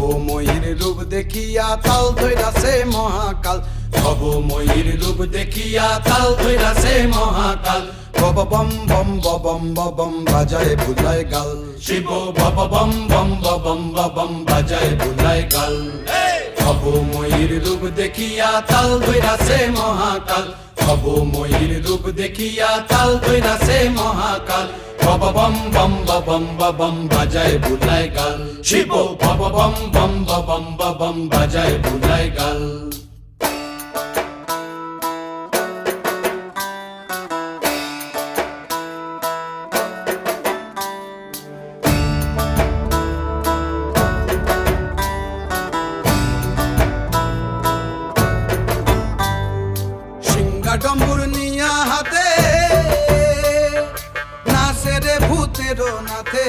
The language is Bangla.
ভবময়ীর রূপ দেখিয়া তাল ধইরাছে মহাকাল, ভবময়ীর রূপ দেখিয়া তাল ধইরাছে মহাকাল। বব বম বম বম বম বাজায় বুলায় গাল, শিব বব বম বম বম বম বাজায় বুলায় গাল। ভবময়ীর রূপ দেখিয়া তাল ধইরাছে মহাকাল, ভবময়ীর রূপ দেখিয়া তাল ধইরাছে মহাকাল। বব বম বম বম বাজায় বুলায় গাল, শিব বব বম বম বম বাজায় বুলায় গাল। ডম্বুর নিয়া হাতে নাচে রে ভূতের নাথে,